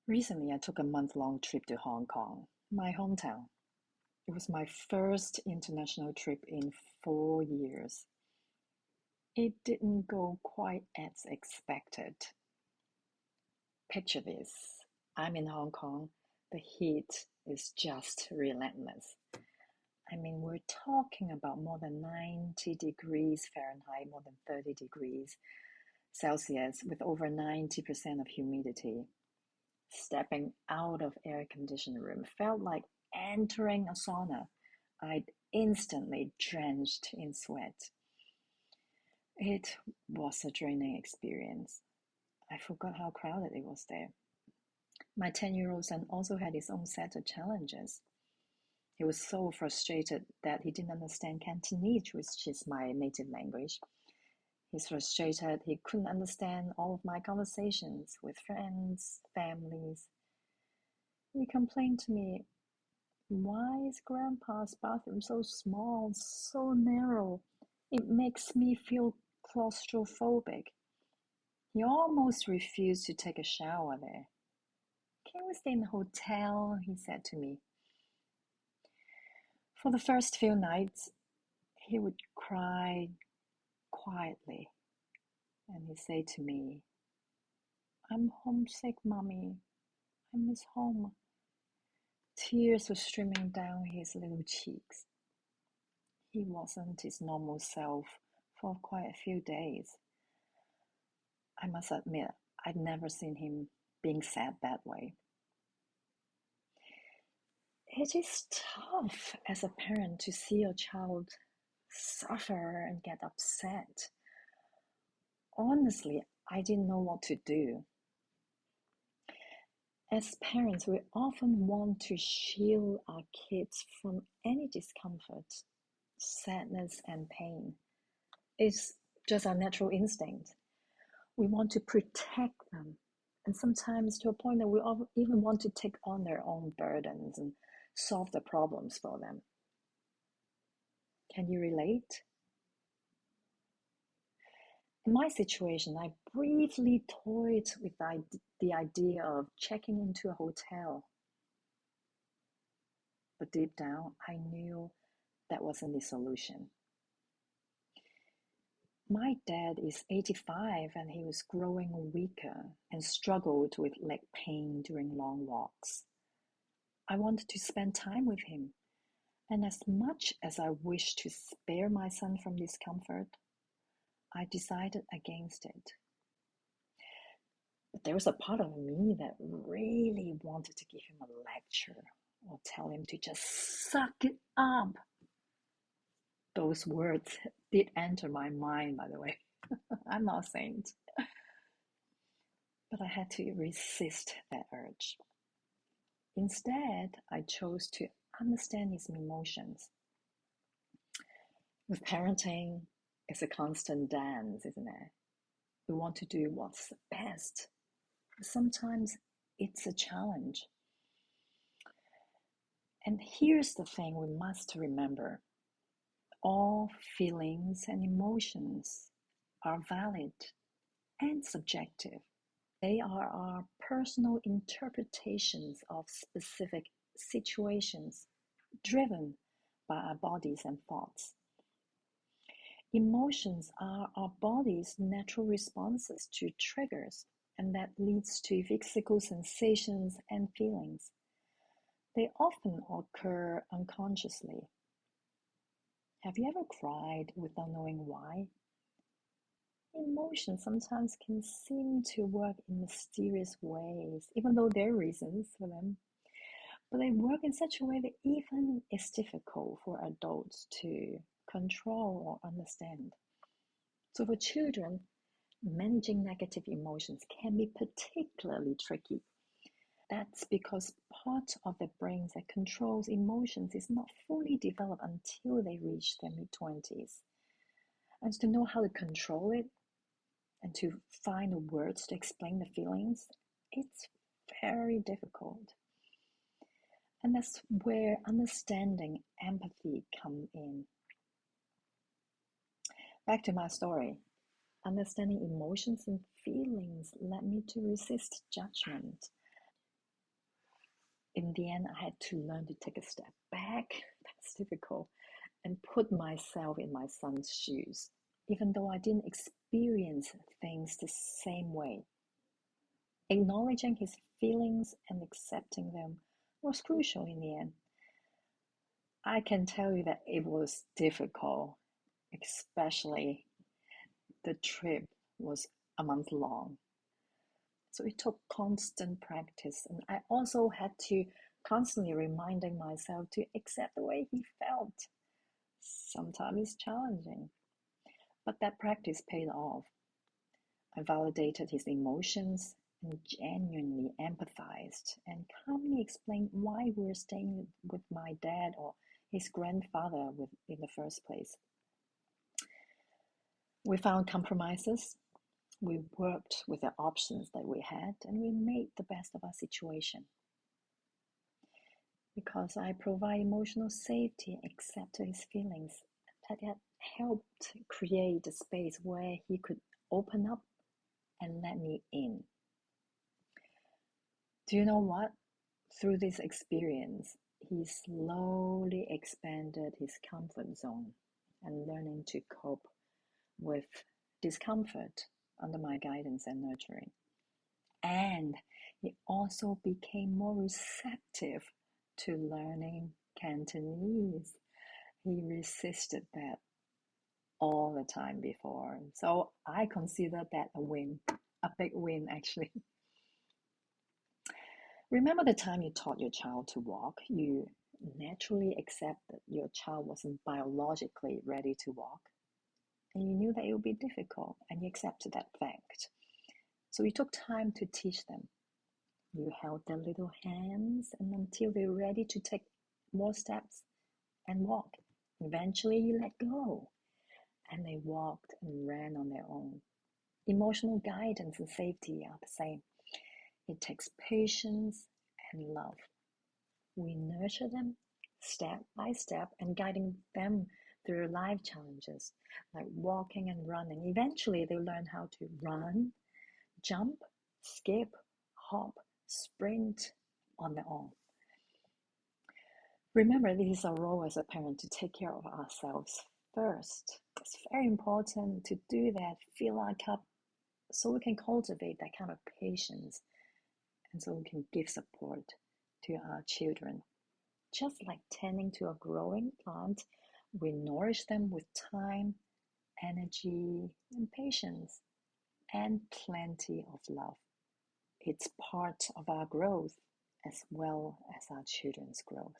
Recently, I took a month-long trip to Hong Kong, my hometown. It was my first international trip in 4 years. It didn't go quite as expected. Picture this. I'm in Hong Kong. The heat is just relentless. I mean, we're talking about more than 90 degrees Fahrenheit, more than 30 degrees Celsius, with over 90% of humidity. Stepping out of air-conditioned room felt like entering a sauna. I'd instantly drenched in sweat. It was a draining experience. I forgot how crowded it was there. My 10-year-old son also had his own set of challenges. He was so frustrated that he didn't understand Cantonese, which is my native language. He's frustrated he couldn't understand all of my conversations with friends, families. He complained to me, "Why is Grandpa's bathroom so small, so narrow? It makes me feel claustrophobic." He almost refused to take a shower there. "Can we stay in a hotel?" he said to me. For the first few nights, he would cry quietly, and he'd say to me, "I'm homesick, Mommy. I miss home." Tears were streaming down his little cheeks. He wasn't his normal self for quite a few days. I must admit, I'd never seen him being sad that way. It is tough as a parent to see your child suffer and get upset. Honestly, I didn't know what to do. As parents, we often want to shield our kids from any discomfort, sadness, and pain. It's just our natural instinct. We want to protect them, and sometimes to a point that we even want to take on their own burdens and solve the problems for them. Can you relate? In my situation, I briefly toyed with the idea of checking into a hotel. But deep down, I knew that wasn't the solution. My dad is 85 and he was growing weaker and struggled with leg pain during long walks. I wanted to spend time with him, and as much as I wished to spare my son from discomfort, I decided against it. But there was a part of me that really wanted to give him a lecture or tell him to just suck it up. Those words did enter my mind, by the way. I'm not a saint. But I had to resist that urge. Instead, I chose to understand his emotions. With parenting, it's a constant dance, isn't it? We want to do what's best. But sometimes it's a challenge. And here's the thing we must remember. All feelings and emotions are valid and subjective. They are our personal interpretations of specific situations driven by our bodies and thoughts. Emotions are our body's natural responses to triggers, and that leads to physical sensations and feelings. They often occur unconsciously. Have you ever cried without knowing why? Emotions sometimes can seem to work in mysterious ways, even though there are reasons for them. But they work in such a way that even it's difficult for adults to control or understand. So for children, managing negative emotions can be particularly tricky. That's because part of the brain that controls emotions is not fully developed until they reach their mid-20s. And to know how to control it and to find the words to explain the feelings, it's very difficult. And that's where understanding, empathy come in. Back to my story. Understanding emotions and feelings led me to resist judgment. In the end, I had to learn to take a step back. That's difficult. And put myself in my son's shoes, even though I didn't experience things the same way. Acknowledging his feelings and accepting them was crucial in the end. I can tell you that it was difficult, especially the trip was a month long. So it took constant practice, and I also had to constantly reminding myself to accept the way he felt. Sometimes it's challenging, but that practice paid off. I validated his emotions and genuinely empathized and calmly explained why we were staying with my dad or his grandfather in the first place. We found compromises. We worked with the options that we had, and we made the best of our situation. Because I provide emotional safety, accept his feelings, that had helped create a space where he could open up and let me in. Do you know what? Through this experience, he slowly expanded his comfort zone and learning to cope with discomfort under my guidance and nurturing. And he also became more receptive to learning Cantonese. He resisted that all the time before. So I consider that a win, a big win actually. Remember the time you taught your child to walk? You naturally accept that your child wasn't biologically ready to walk, and you knew that it would be difficult, and you accepted that fact. So you took time to teach them. You held their little hands and until they're ready to take more steps and walk. Eventually, you let go and they walked and ran on their own. Emotional guidance and safety are the same. It takes patience and love. We nurture them step by step and guiding them through life challenges like walking and running. Eventually, they learn how to run, jump, skip, hop, sprint on their own. Remember, this is our role as a parent to take care of ourselves first. It's very important to do that, fill our cup so we can cultivate that kind of patience and so we can give support to our children. Just like tending to a growing plant, we nourish them with time, energy, and patience, and plenty of love. It's part of our growth as well as our children's growth.